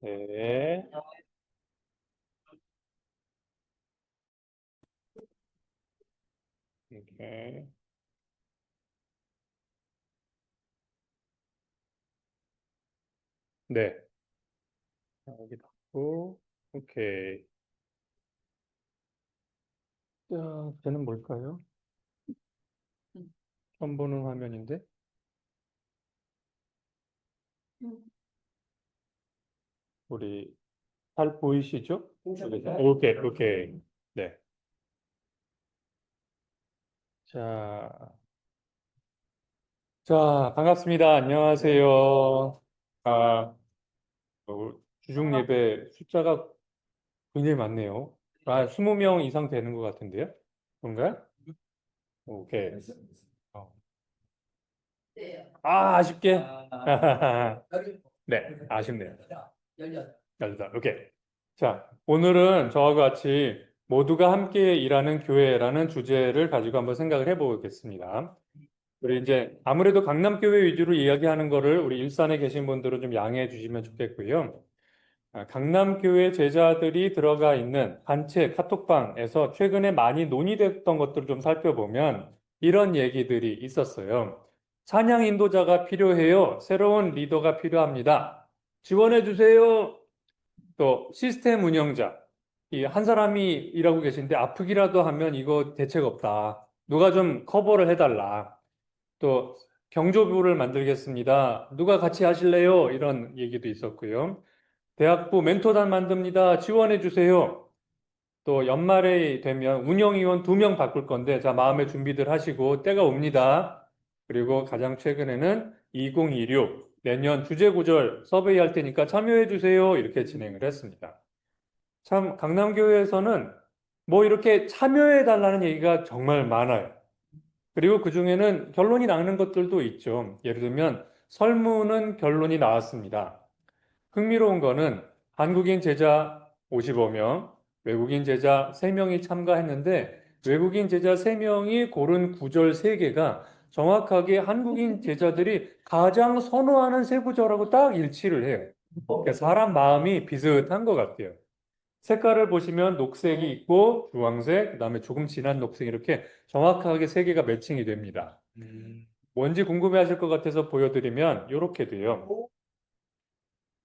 네. 오케이. 네. 여기 닫고, 오케이. 자, 쟤는 뭘까요? 처음 보는 화면인데? 우리 잘 보이시죠? 오케이, 오케이. 네. 자, 반갑습니다. 안녕하세요. 아, 주중 예배 숫자가 굉장히 많네요. 20명 이상 되는 것 같은데요? 그런가요? 오케이. 어. 아쉽게. 네, 아쉽네요. 18. 오케이. 자, 오늘은 저와 같이 모두가 함께 일하는 교회라는 주제를 가지고 한번 생각을 해보겠습니다. 우리 이제 아무래도 강남교회 위주로 이야기하는 거를 우리 일산에 계신 분들은 좀 양해해 주시면 좋겠고요. 강남교회 제자들이 들어가 있는 단체 카톡방에서 최근에 많이 논의됐던 것들을 좀 살펴보면 이런 얘기들이 있었어요. 찬양 인도자가 필요해요. 새로운 리더가 필요합니다. 지원해 주세요. 또 시스템 운영자. 이 한 사람이 일하고 계신데 아프기라도 하면 이거 대책 없다. 누가 좀 커버를 해달라. 또 경조부를 만들겠습니다. 누가 같이 하실래요? 이런 얘기도 있었고요. 대학부 멘토단 만듭니다. 지원해 주세요. 또 연말에 되면 운영위원 2명 바꿀 건데 자 마음의 준비들 하시고 때가 옵니다. 그리고 가장 최근에는 2026 내년 주제구절 서베이 할 테니까 참여해 주세요. 이렇게 진행을 했습니다. 참 강남교회에서는 뭐 이렇게 참여해 달라는 얘기가 정말 많아요. 그리고 그중에는 결론이 나는 것들도 있죠. 예를 들면 설문은 결론이 나왔습니다. 흥미로운 거는 한국인 제자 55명, 외국인 제자 3명이 참가했는데 외국인 제자 3명이 고른 구절 3개가 정확하게 한국인 제자들이 가장 선호하는 세 구절하고 딱 일치를 해요. 그러니까 사람 마음이 비슷한 것 같아요. 색깔을 보시면 녹색이 있고 주황색, 그다음에 조금 진한 녹색 이렇게 정확하게 3개가 매칭이 됩니다. 뭔지 궁금해하실 것 같아서 보여드리면 이렇게 돼요.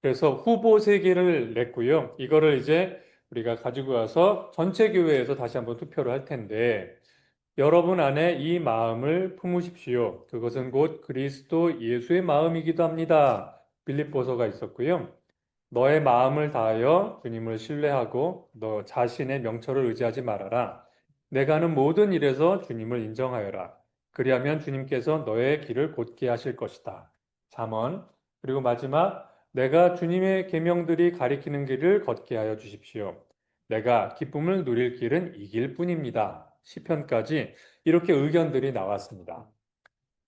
그래서 후보 세 개를 냈고요. 이거를 이제 우리가 가지고 와서 전체 교회에서 다시 한번 투표를 할 텐데 여러분 안에 이 마음을 품으십시오. 그것은 곧 그리스도 예수의 마음이기도 합니다. 빌립보서가 있었고요. 너의 마음을 다하여 주님을 신뢰하고 너 자신의 명철을 의지하지 말아라. 내가 하는 모든 일에서 주님을 인정하여라. 그리하면 주님께서 너의 길을 곧게 하실 것이다. 잠언. 그리고 마지막 내가 주님의 계명들이 가리키는 길을 걷게 하여 주십시오. 내가 기쁨을 누릴 길은 이 길뿐입니다. 시편까지 이렇게 의견들이 나왔습니다.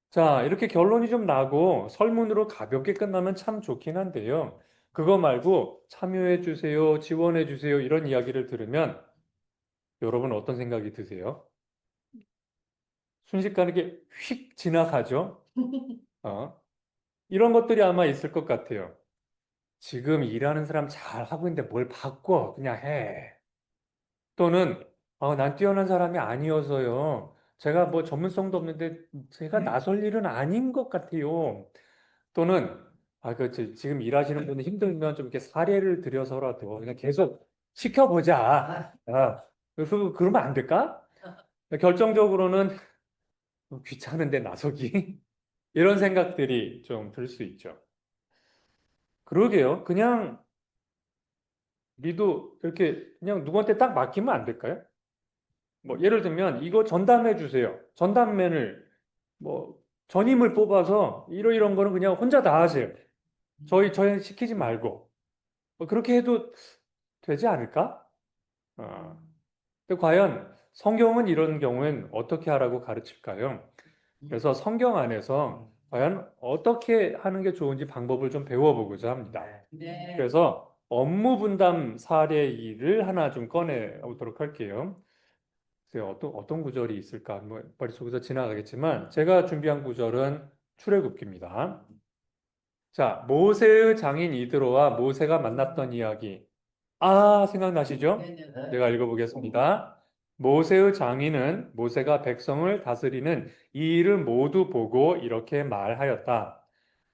자, 이렇게 결론이 좀 나고 설문으로 가볍게 끝나면 참 좋긴 한데요. 그거 말고 참여해 주세요, 지원해 주세요 이런 이야기를 들으면 여러분 어떤 생각이 드세요? 순식간에 이렇게 휙 지나가죠? 어? 이런 것들이 아마 있을 것 같아요. 지금 일하는 사람 잘 하고 있는데 뭘 바꿔 그냥 해. 또는 난 뛰어난 사람이 아니어서요. 제가 뭐 전문성도 없는데 제가 나설 일은 아닌 것 같아요. 또는 지금 일하시는 분이 힘들면 좀 이렇게 사례를 들여서라도 그냥 계속 시켜보자. 그래서 그러면 안 될까? 결정적으로는 귀찮은데 나서기 이런 생각들이 좀 들 수 있죠. 그러게요. 그냥 리도 이렇게 그냥 누구한테 딱 맡기면 안 될까요? 뭐 예를 들면 이거 전담해 주세요. 전담맨을 뭐 전임을 뽑아서 이런 거는 그냥 혼자 다 하세요. 저희 시키지 말고 뭐 그렇게 해도 되지 않을까? 근데 과연 성경은 이런 경우엔 어떻게 하라고 가르칠까요? 그래서 성경 안에서 과연 어떻게 하는 게 좋은지 방법을 좀 배워보고자 합니다. 그래서 업무 분담 사례 일을 하나 좀 꺼내 오도록 할게요. 글쎄요, 어떤 구절이 있을까? 뭐 머릿속에서 지나가겠지만 제가 준비한 구절은 출애굽기입니다. 자, 모세의 장인 이드로와 모세가 만났던 이야기. 생각나시죠? 제가 읽어보겠습니다. 모세의 장인은 모세가 백성을 다스리는 이 일을 모두 보고 이렇게 말하였다.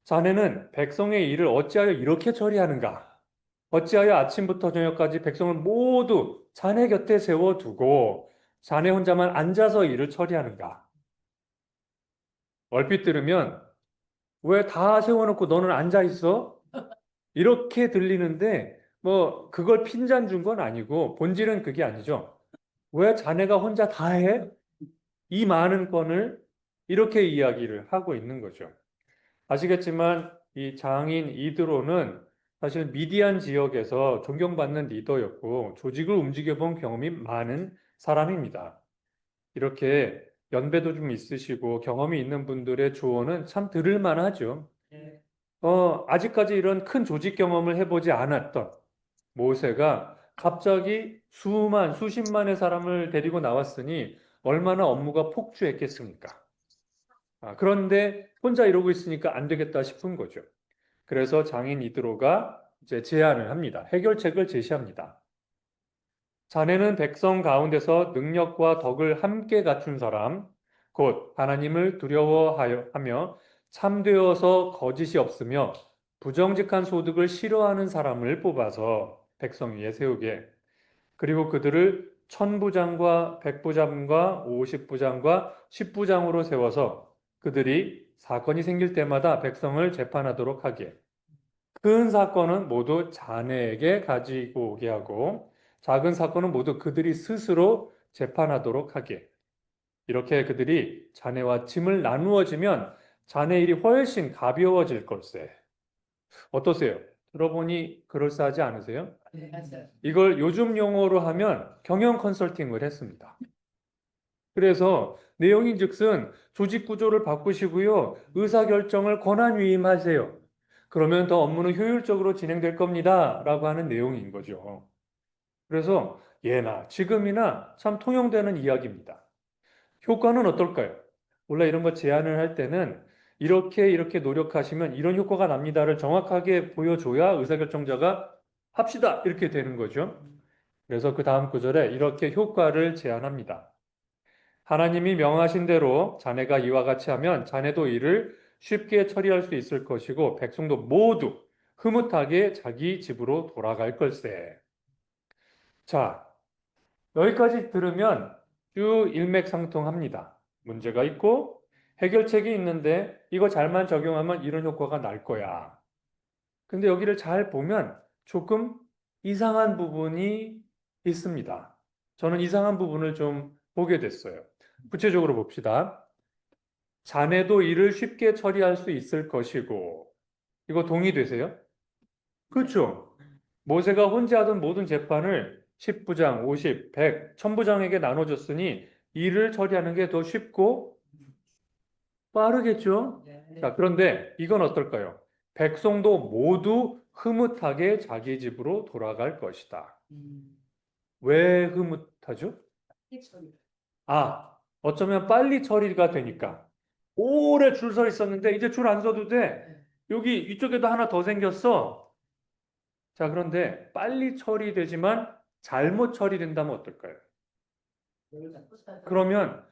자네는 백성의 일을 어찌하여 이렇게 처리하는가? 어찌하여 아침부터 저녁까지 백성을 모두 자네 곁에 세워두고 자네 혼자만 앉아서 일을 처리하는가? 얼핏 들으면 왜 다 세워놓고 너는 앉아 있어? 이렇게 들리는데 뭐 그걸 핀잔 준 건 아니고 본질은 그게 아니죠. 왜 자네가 혼자 다 해? 이 많은 건을 이렇게 이야기를 하고 있는 거죠. 아시겠지만 이 장인 이드로는 사실 미디안 지역에서 존경받는 리더였고 조직을 움직여본 경험이 많은 사람입니다. 이렇게 연배도 좀 있으시고 경험이 있는 분들의 조언은 참 들을 만하죠. 아직까지 이런 큰 조직 경험을 해보지 않았던 모세가 갑자기 수십만의 사람을 데리고 나왔으니 얼마나 업무가 폭주했겠습니까? 그런데 혼자 이러고 있으니까 안 되겠다 싶은 거죠. 그래서 장인 이드로가 이제 제안을 합니다. 해결책을 제시합니다. 자네는 백성 가운데서 능력과 덕을 함께 갖춘 사람, 곧 하나님을 두려워하며 참되어서 거짓이 없으며 부정직한 소득을 싫어하는 사람을 뽑아서 백성 위에 세우게. 그리고 그들을 천부장과 백부장과 오십부장과 십부장으로 세워서 그들이 사건이 생길 때마다 백성을 재판하도록 하게. 큰 사건은 모두 자네에게 가지고 오게 하고 작은 사건은 모두 그들이 스스로 재판하도록 하게. 이렇게 그들이 자네와 짐을 나누어지면 자네 일이 훨씬 가벼워질 걸세. 어떠세요? 들어보니 그럴싸하지 않으세요? 이걸 요즘 용어로 하면 경영 컨설팅을 했습니다. 그래서 내용인즉슨 조직 구조를 바꾸시고요. 의사결정을 권한 위임하세요. 그러면 더 업무는 효율적으로 진행될 겁니다. 라고 하는 내용인 거죠. 그래서 예나 지금이나 참 통용되는 이야기입니다. 효과는 어떨까요? 원래 이런 거 제안을 할 때는 이렇게 노력하시면 이런 효과가 납니다를 정확하게 보여줘야 의사결정자가 합시다 이렇게 되는 거죠. 그래서 그 다음 구절에 이렇게 효과를 제안합니다. 하나님이 명하신 대로 자네가 이와 같이 하면 자네도 이를 쉽게 처리할 수 있을 것이고 백성도 모두 흐뭇하게 자기 집으로 돌아갈 걸세. 자, 여기까지 들으면 쭉 일맥상통합니다. 문제가 있고 해결책이 있는데 이거 잘만 적용하면 이런 효과가 날 거야. 근데 여기를 잘 보면 조금 이상한 부분이 있습니다. 저는 이상한 부분을 좀 보게 됐어요. 구체적으로 봅시다. 자네도 일을 쉽게 처리할 수 있을 것이고, 이거 동의되세요? 그렇죠. 모세가 혼자 하던 모든 재판을 10부장, 50, 100, 1000부장에게 나눠줬으니 일을 처리하는 게 더 쉽고 빠르겠죠? 자, 그런데 이건 어떨까요? 백성도 모두 흐뭇하게 자기 집으로 돌아갈 것이다. 왜 흐뭇하죠? 어쩌면 빨리 처리가 되니까. 오래 줄 서 있었는데 이제 줄 안 서도 돼. 여기 이쪽에도 하나 더 생겼어. 자, 그런데 빨리 처리되지만 잘못 처리된다면 어떨까요? 그러면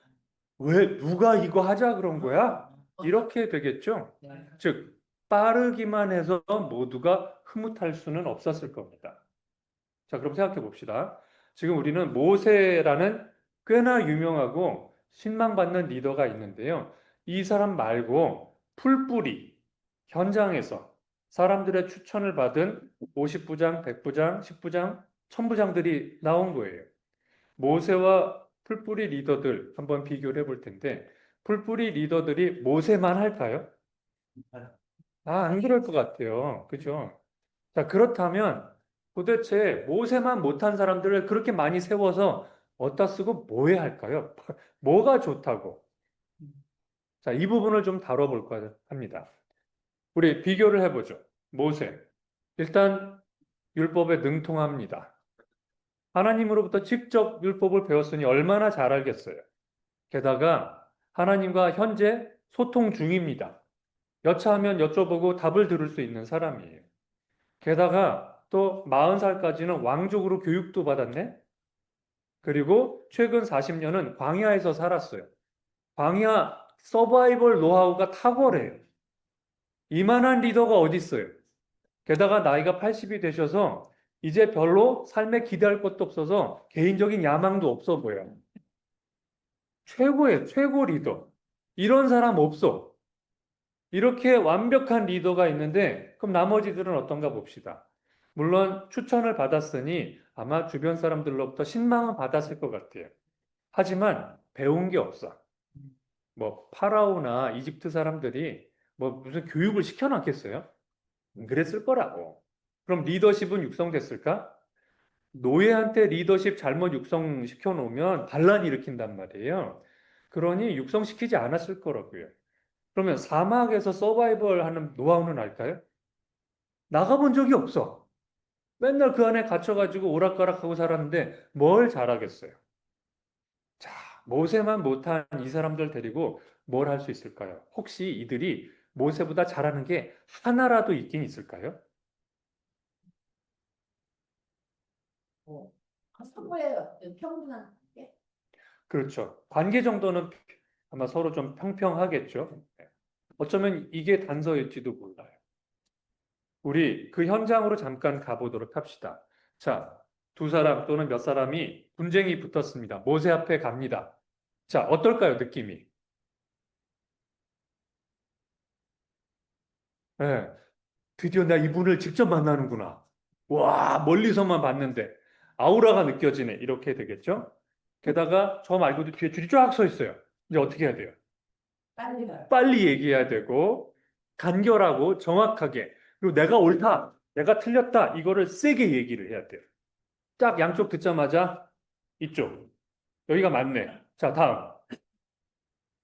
왜 누가 이거 하자 그런 거야? 이렇게 되겠죠? 즉, 빠르기만 해서 모두가 흐뭇할 수는 없었을 겁니다. 자, 그럼 생각해 봅시다. 지금 우리는 모세라는 꽤나 유명하고 신망받는 리더가 있는데요. 이 사람 말고 풀뿌리 현장에서 사람들의 추천을 받은 50부장, 100부장, 10부장, 1000부장들이 나온 거예요. 모세와 풀뿌리 리더들 한번 비교를 해볼 텐데 풀뿌리 리더들이 모세만 할까요? 안 그럴 것 같아요. 그죠? 자, 그렇다면 도대체 모세만 못한 사람들을 그렇게 많이 세워서 어디다 쓰고 뭐 해야 할까요? 뭐가 좋다고? 자, 이 부분을 좀 다뤄볼까 합니다. 우리 비교를 해보죠. 모세. 일단 율법에 능통합니다. 하나님으로부터 직접 율법을 배웠으니 얼마나 잘 알겠어요. 게다가 하나님과 현재 소통 중입니다. 여차하면 여쭤보고 답을 들을 수 있는 사람이에요. 게다가 또 40살까지는 왕족으로 교육도 받았네? 그리고 최근 40년은 광야에서 살았어요. 광야 서바이벌 노하우가 탁월해요. 이만한 리더가 어디 있어요? 게다가 나이가 80이 되셔서 이제 별로 삶에 기대할 것도 없어서 개인적인 야망도 없어 보여요. 최고예요. 최고 리더. 이런 사람 없어. 이렇게 완벽한 리더가 있는데 그럼 나머지들은 어떤가 봅시다. 물론 추천을 받았으니 아마 주변 사람들로부터 신망은 받았을 것 같아요. 하지만 배운 게 없어. 뭐 파라오나 이집트 사람들이 뭐 무슨 교육을 시켜놨겠어요? 그랬을 거라고. 그럼 리더십은 육성됐을까? 노예한테 리더십 잘못 육성시켜 놓으면 반란 일으킨단 말이에요. 그러니 육성시키지 않았을 거라고요. 그러면 사막에서 서바이벌 하는 노하우는 알까요? 나가본 적이 없어. 맨날 그 안에 갇혀가지고 오락가락하고 살았는데 뭘 잘하겠어요? 자, 모세만 못한 이 사람들 데리고 뭘 할 수 있을까요? 혹시 이들이 모세보다 잘하는 게 하나라도 있긴 있을까요? 서로의 평등한 관계? 그렇죠. 관계 정도는 아마 서로 좀 평평하겠죠. 어쩌면 이게 단서일지도 몰라요. 우리 그 현장으로 잠깐 가보도록 합시다. 자, 두 사람 또는 몇 사람이 분쟁이 붙었습니다. 모세 앞에 갑니다. 자, 어떨까요, 느낌이? 예, 드디어 나 이분을 직접 만나는구나. 와, 멀리서만 봤는데 아우라가 느껴지네. 이렇게 되겠죠? 게다가 저 말고도 뒤에 줄이 쫙 서 있어요. 이제 어떻게 해야 돼요? 빨리 얘기해야 되고 간결하고 정확하게 그리고 내가 옳다, 내가 틀렸다 이거를 세게 얘기를 해야 돼요. 딱 양쪽 듣자마자 이쪽 여기가 맞네. 자, 다음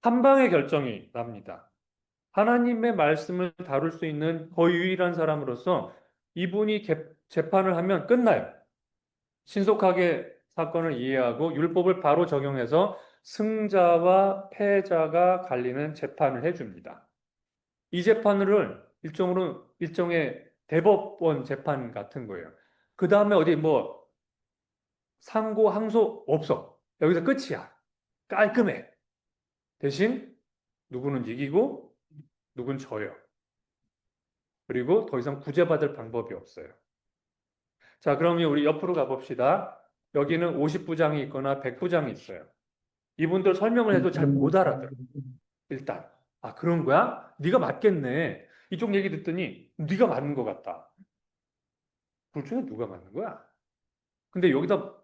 한 방의 결정이 납니다. 하나님의 말씀을 다룰 수 있는 거의 유일한 사람으로서 이분이 재판을 하면 끝나요. 신속하게 사건을 이해하고 율법을 바로 적용해서 승자와 패자가 갈리는 재판을 해줍니다. 이 재판을 일종의 대법원 재판 같은 거예요. 그 다음에 어디 뭐 상고, 항소 없어. 여기서 끝이야. 깔끔해. 대신 누구는 이기고 누군 져요. 그리고 더 이상 구제받을 방법이 없어요. 자, 그러면 우리 옆으로 가봅시다. 여기는 50부장이 있거나 100부장이 있어요. 이분들 설명을 해도 잘 못 알아들어. 일단. 아, 그런 거야? 네가 맞겠네. 이쪽 얘기 듣더니 네가 맞는 것 같다. 둘 중에 누가 맞는 거야? 근데 여기다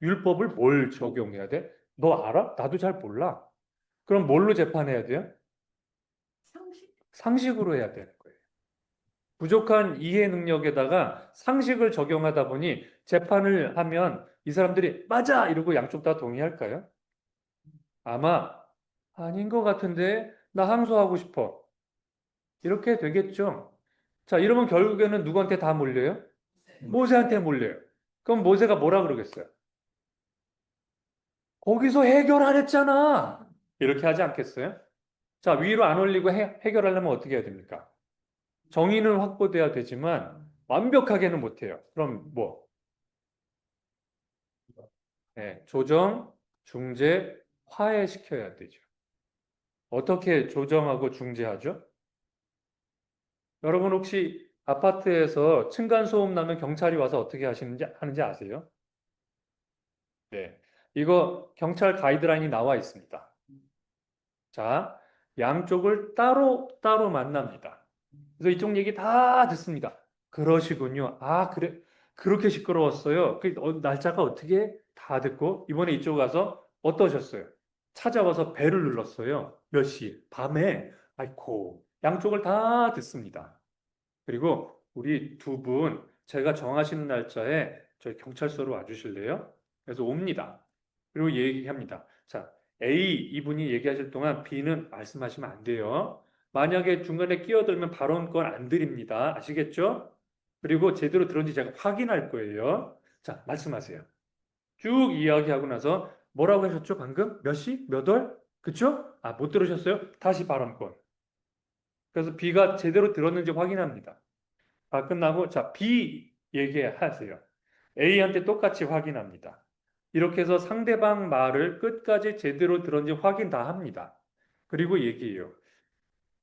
율법을 뭘 적용해야 돼? 너 알아? 나도 잘 몰라. 그럼 뭘로 재판해야 돼요? 상식으로 해야 되는 거예요. 부족한 이해 능력에다가 상식을 적용하다 보니 재판을 하면 이 사람들이 맞아! 이러고 양쪽 다 동의할까요? 아마 아닌 것 같은데 나 항소하고 싶어. 이렇게 되겠죠. 자, 이러면 결국에는 누구한테 다 몰려요? 모세한테 몰려요. 그럼 모세가 뭐라 그러겠어요? 거기서 해결 안 했잖아. 이렇게 하지 않겠어요? 자, 위로 안 올리고 해결하려면 어떻게 해야 됩니까? 정의는 확보돼야 되지만 완벽하게는 못해요. 그럼 뭐? 네, 조정, 중재, 화해시켜야 되죠. 어떻게 조정하고 중재하죠? 여러분 혹시 아파트에서 층간소음 나면 경찰이 와서 어떻게 하는지 아세요? 네. 이거 경찰 가이드라인이 나와 있습니다. 자, 양쪽을 따로 만납니다. 그래서 이쪽 얘기 다 듣습니다. 그러시군요. 아, 그래. 그렇게 시끄러웠어요. 날짜가 어떻게 다 듣고 이번에 이쪽 가서 어떠셨어요? 찾아와서 벨을 눌렀어요. 몇 시? 밤에. 아이코. 양쪽을 다 듣습니다. 그리고 우리 두 분 제가 정하시는 날짜에 저희 경찰서로 와주실래요? 그래서 옵니다. 그리고 얘기합니다. 자, A 이분이 얘기하실 동안 B는 말씀하시면 안 돼요. 만약에 중간에 끼어들면 발언권 안 드립니다. 아시겠죠? 그리고 제대로 들었는지 제가 확인할 거예요. 자, 말씀하세요. 쭉 이야기하고 나서 뭐라고 하셨죠? 방금? 몇 시? 몇 월? 그쵸? 아, 못 들으셨어요? 다시 발언권. 그래서 B가 제대로 들었는지 확인합니다. 다 끝나고 자, B 얘기하세요. A한테 똑같이 확인합니다. 이렇게 해서 상대방 말을 끝까지 제대로 들었는지 확인 다 합니다. 그리고 얘기해요.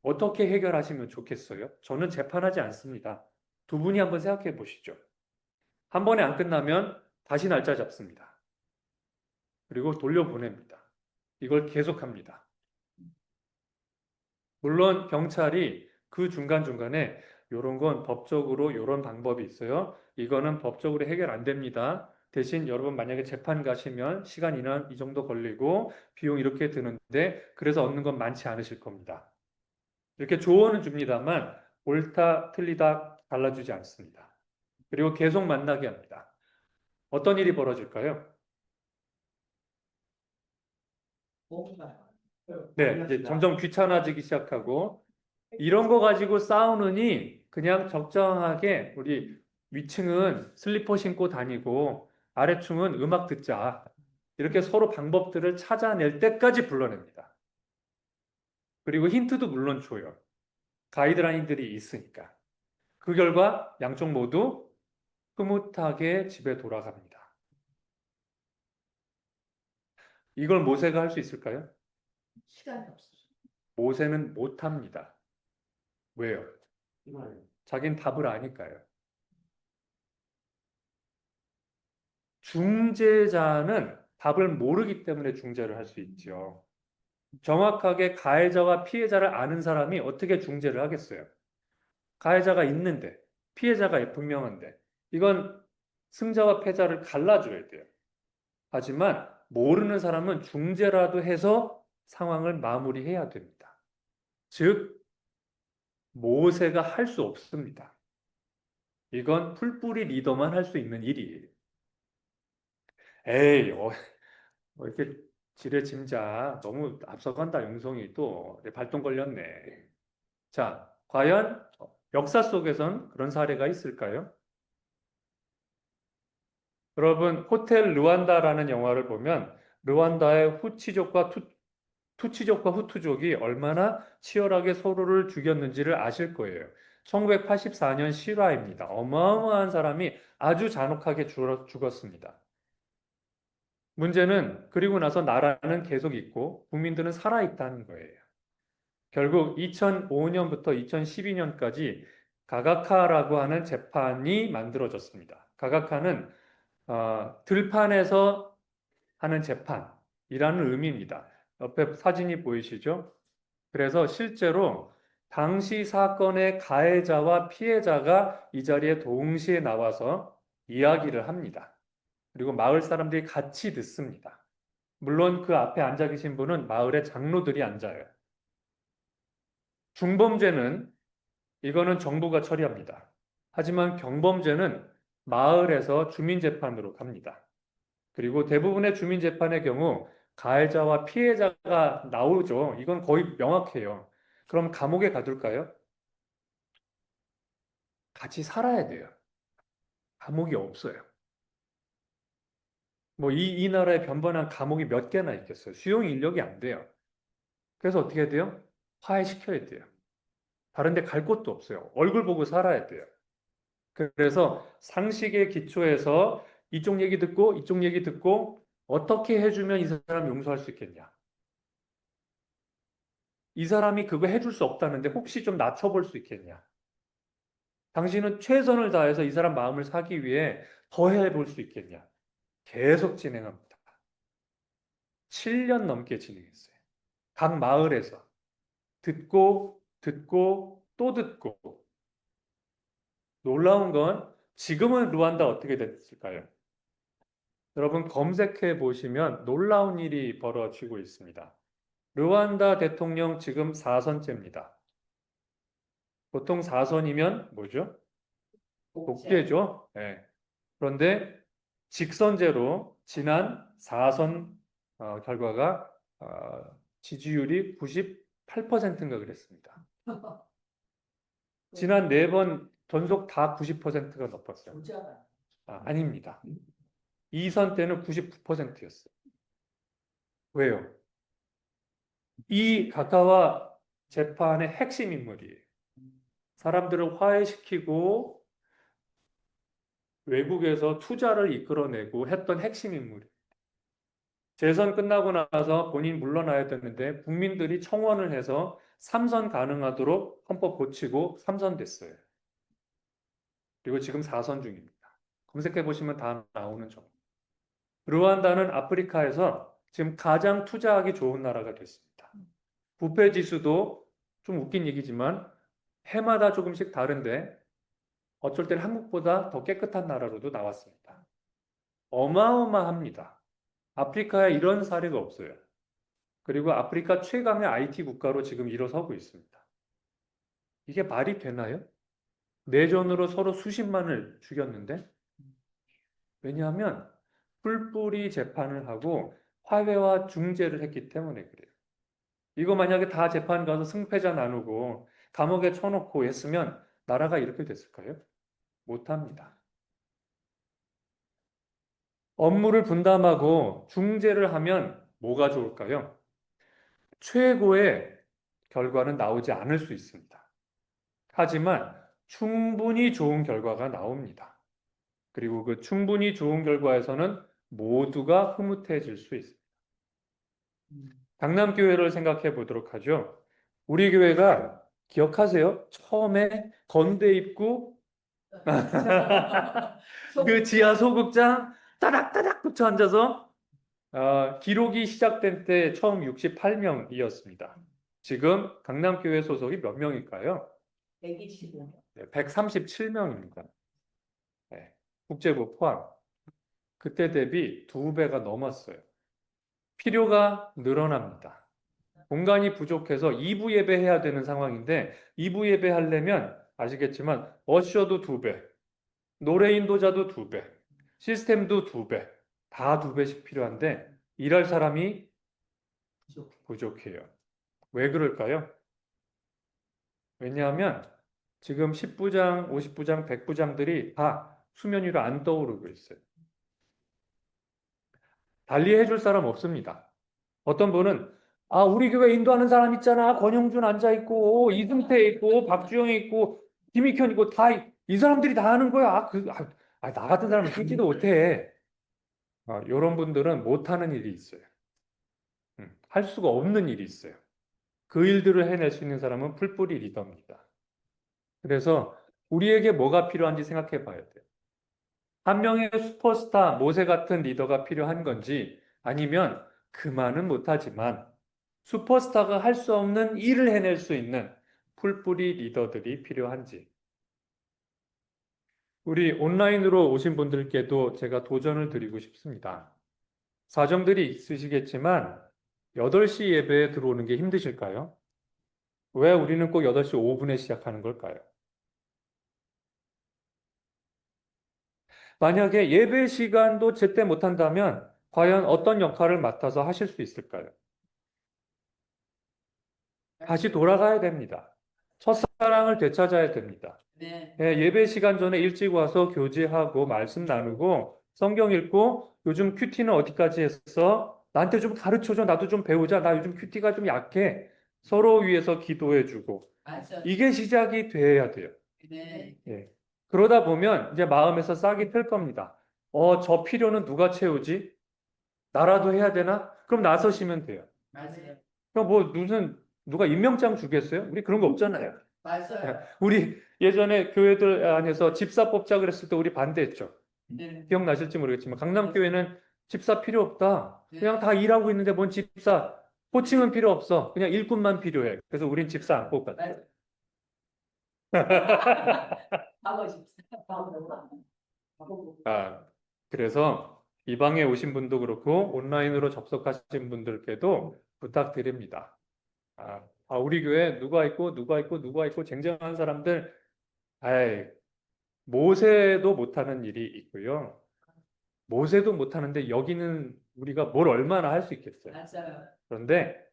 어떻게 해결하시면 좋겠어요? 저는 재판하지 않습니다. 두 분이 한번 생각해 보시죠. 한 번에 안 끝나면 다시 날짜 잡습니다. 그리고 돌려보냅니다. 이걸 계속합니다. 물론 경찰이 그 중간중간에 이런 건 법적으로 이런 방법이 있어요. 이거는 법적으로 해결 안 됩니다. 대신 여러분 만약에 재판 가시면 시간 이 정도 걸리고 비용 이렇게 드는데 그래서 얻는 건 많지 않으실 겁니다. 이렇게 조언은 줍니다만 옳다 틀리다 달라주지 않습니다. 그리고 계속 만나게 합니다. 어떤 일이 벌어질까요? 뭔가 네, 이제 점점 귀찮아지기 시작하고 이런 거 가지고 싸우느니 그냥 적정하게 우리 위층은 슬리퍼 신고 다니고 아래층은 음악 듣자. 이렇게 서로 방법들을 찾아낼 때까지 불러냅니다. 그리고 힌트도 물론 줘요. 가이드라인들이 있으니까. 그 결과 양쪽 모두 흐뭇하게 집에 돌아갑니다. 이걸 모세가 할 수 있을까요? 시간이 없어. 모세는 못합니다. 왜요? 자기는 답을 아니까요. 중재자는 답을 모르기 때문에 중재를 할 수 있죠. 정확하게 가해자와 피해자를 아는 사람이 어떻게 중재를 하겠어요? 가해자가 있는데, 피해자가 분명한데, 이건 승자와 패자를 갈라줘야 돼요. 하지만 모르는 사람은 중재라도 해서 상황을 마무리해야 됩니다. 즉, 모세가 할 수 없습니다. 이건 풀뿌리 리더만 할 수 있는 일이에요. 에이, 이렇게 지레짐작 너무 앞서간다 용성이 또 내 발동 걸렸네. 자, 과연 역사 속에선 그런 사례가 있을까요? 여러분 호텔 르완다라는 영화를 보면 르완다의 투치족과 후투족이 얼마나 치열하게 서로를 죽였는지를 아실 거예요. 1984년 실화입니다. 어마어마한 사람이 아주 잔혹하게 죽었습니다. 문제는 그리고 나서 나라는 계속 있고 국민들은 살아있다는 거예요. 결국 2005년부터 2012년까지 가가카라고 하는 재판이 만들어졌습니다. 가가카는 들판에서 하는 재판이라는 의미입니다. 옆에 사진이 보이시죠? 그래서 실제로 당시 사건의 가해자와 피해자가 이 자리에 동시에 나와서 이야기를 합니다. 그리고 마을 사람들이 같이 듣습니다. 물론 그 앞에 앉아 계신 분은 마을의 장로들이 앉아요. 중범죄는 이거는 정부가 처리합니다. 하지만 경범죄는 마을에서 주민재판으로 갑니다. 그리고 대부분의 주민재판의 경우 가해자와 피해자가 나오죠. 이건 거의 명확해요. 그럼 감옥에 가둘까요? 같이 살아야 돼요. 감옥이 없어요. 뭐 이 나라에 변변한 감옥이 몇 개나 있겠어요. 수용 인력이 안 돼요. 그래서 어떻게 해야 돼요? 화해시켜야 돼요. 다른 데 갈 곳도 없어요. 얼굴 보고 살아야 돼요. 그래서 상식의 기초에서 이쪽 얘기 듣고 이쪽 얘기 듣고 어떻게 해주면 이 사람 용서할 수 있겠냐. 이 사람이 그거 해줄 수 없다는데 혹시 좀 낮춰볼 수 있겠냐. 당신은 최선을 다해서 이 사람 마음을 사기 위해 더 해볼 수 있겠냐. 계속 진행합니다. 7년 넘게 진행했어요. 각 마을에서 듣고 듣고 또 듣고 놀라운 건 지금은 루안다 어떻게 됐을까요? 여러분 검색해 보시면 놀라운 일이 벌어지고 있습니다. 르완다 대통령 지금 4선째입니다. 보통 4선이면 뭐죠? 독재죠. 네. 그런데 직선제로 지난 4선 결과가 지지율이 98%인가 그랬습니다. 지난 4번 전속 다 90%가 넘었어요. 아닙니다. 2선 때는 99%였어요. 왜요? 이 가카와 재판의 핵심 인물이에요. 사람들을 화해시키고 외국에서 투자를 이끌어내고 했던 핵심 인물이에요. 재선 끝나고 나서 본인 물러나야 되는데 국민들이 청원을 해서 3선 가능하도록 헌법 고치고 3선 됐어요. 그리고 지금 4선 중입니다. 검색해 보시면 다 나오는 정보. 르완다는 아프리카에서 지금 가장 투자하기 좋은 나라가 됐습니다. 부패 지수도 좀 웃긴 얘기지만 해마다 조금씩 다른데 어쩔 땐 한국보다 더 깨끗한 나라로도 나왔습니다. 어마어마합니다. 아프리카에 이런 사례가 없어요. 그리고 아프리카 최강의 IT 국가로 지금 일어서고 있습니다. 이게 말이 되나요? 내전으로 서로 수십만을 죽였는데? 왜냐하면 뿔뿔이 재판을 하고 화해와 중재를 했기 때문에 그래요. 이거 만약에 다 재판 가서 승패자 나누고 감옥에 쳐놓고 했으면 나라가 이렇게 됐을까요? 못합니다. 업무를 분담하고 중재를 하면 뭐가 좋을까요? 최고의 결과는 나오지 않을 수 있습니다. 하지만 충분히 좋은 결과가 나옵니다. 그리고 그 충분히 좋은 결과에서는 모두가 흐뭇해질 수 있습니다. 강남교회를 생각해 보도록 하죠. 우리 교회가 기억하세요? 처음에 건대 입구 그 지하 소극장 따닥따닥 붙여 앉아서 기록이 시작된 때 처음 68명이었습니다. 지금 강남교회 소속이 몇 명일까요? 125명. 137명입니다. 네, 국제부 포함. 그때 대비 2배가 넘었어요. 필요가 늘어납니다. 공간이 부족해서 2부 예배해야 되는 상황인데 2부 예배 하려면 아시겠지만 어셔도 2배, 노래 인도자도 2배, 시스템도 2배, 다 2배씩 필요한데 일할 사람이 부족해요. 왜 그럴까요? 왜냐하면 지금 10부장, 50부장, 100부장들이 다 수면 위로 안 떠오르고 있어요. 달리 해줄 사람 없습니다. 어떤 분은 우리 교회 인도하는 사람 있잖아. 권영준 앉아있고 이승태 있고 박주영이 있고 김익현 있고 다 이 사람들이 다 하는 거야. 나 같은 사람은 끊지도 못해. 이런 분들은 못하는 일이 있어요. 할 수가 없는 일이 있어요. 그 일들을 해낼 수 있는 사람은 풀뿌리 리더입니다. 그래서 우리에게 뭐가 필요한지 생각해 봐야 돼요. 한 명의 슈퍼스타, 모세 같은 리더가 필요한 건지 아니면 그만은 못하지만 슈퍼스타가 할 수 없는 일을 해낼 수 있는 풀뿌리 리더들이 필요한지. 우리 온라인으로 오신 분들께도 제가 도전을 드리고 싶습니다. 사정들이 있으시겠지만 8시 예배에 들어오는 게 힘드실까요? 왜 우리는 꼭 8시 5분에 시작하는 걸까요? 만약에 예배 시간도 제때 못한다면 과연 어떤 역할을 맡아서 하실 수 있을까요? 다시 돌아가야 됩니다. 첫사랑을 되찾아야 됩니다. 네. 예배 시간 전에 일찍 와서 교제하고 말씀 나누고 성경 읽고 요즘 큐티는 어디까지 했어? 나한테 좀 가르쳐줘. 나도 좀 배우자. 나 요즘 큐티가 좀 약해. 서로 위해서 기도해주고 맞아요. 이게 시작이 돼야 돼요. 네. 예. 그러다 보면 이제 마음에서 싹이 틀 겁니다. 저 필요는 누가 채우지? 나라도 해야 되나? 그럼 나서시면 돼요. 맞아요. 그럼 누가 임명장 주겠어요? 우리 그런 거 없잖아요. 맞아요. 우리 예전에 교회들 안에서 집사 뽑자 그랬을 때 우리 반대했죠. 네. 기억나실지 모르겠지만 강남교회는 집사 필요 없다. 네. 그냥 다 일하고 있는데 뭔 집사. 호칭은 필요 없어. 그냥 일꾼만 필요해. 그래서 우린 집사 안 뽑았다. 하고 싶어요. 하고 그래서 이 방에 오신 분도 그렇고 온라인으로 접속하신 분들께도 부탁드립니다. 우리 교회 누가 있고 쟁쟁한 사람들, 모세도 못하는 일이 있고요. 모세도 못하는데 여기는 우리가 뭘 얼마나 할 수 있겠어요. 맞아요. 그런데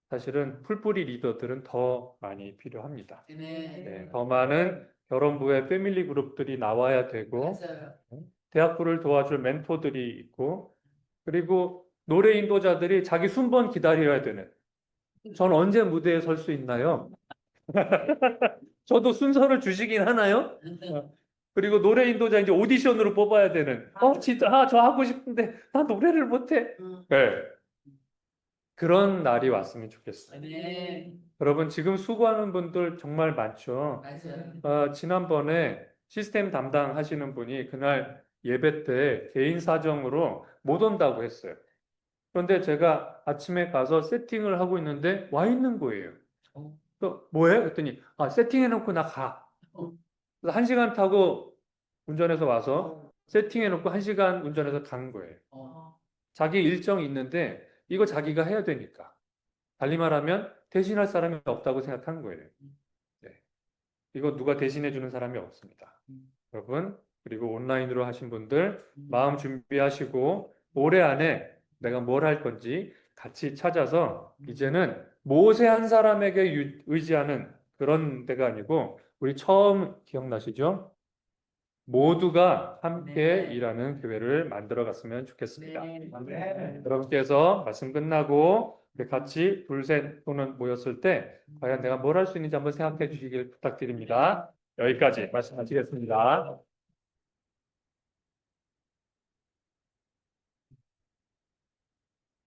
사실은 풀뿌리 리더들은 더 많이 필요합니다. 네. 더 많은 결혼부의 패밀리 그룹들이 나와야 되고 맞아요. 대학부를 도와줄 멘토들이 있고 그리고 노래 인도자들이 자기 순번 기다려야 되는 전 언제 무대에 설 수 있나요? 저도 순서를 주시긴 하나요? 그리고 노래 인도자 이제 오디션으로 뽑아야 되는. 진짜, 저 하고 싶은데, 나 노래를 못해. 네. 그런 날이 왔으면 좋겠어요. 네. 여러분, 지금 수고하는 분들 정말 많죠. 맞아요. 지난번에 시스템 담당하시는 분이 그날 예배 때 개인 사정으로 못 온다고 했어요. 그런데 제가 아침에 가서 세팅을 하고 있는데 와 있는 거예요. 어. 또 뭐해? 그랬더니 세팅해놓고 나 가. 어. 그래서 1시간 타고 운전해서 와서 세팅해놓고 1시간 운전해서 간 거예요. 자기 일정이 있는데 이거 자기가 해야 되니까. 달리 말하면 대신할 사람이 없다고 생각한 거예요. 네. 이거 누가 대신해 주는 사람이 없습니다. 여러분, 그리고 온라인으로 하신 분들 마음 준비하시고 올해 안에 내가 뭘 할 건지 같이 찾아서 이제는 모세 한 사람에게 의지하는 그런 데가 아니고 우리 처음 기억나시죠? 모두가 함께 네. 일하는 교회를 만들어 갔으면 좋겠습니다. 네. 여러분께서 말씀 끝나고 같이 둘셋 또는 모였을 때 과연 내가 뭘 할 수 있는지 한번 생각해 주시길 부탁드립니다. 여기까지 말씀 마치겠습니다.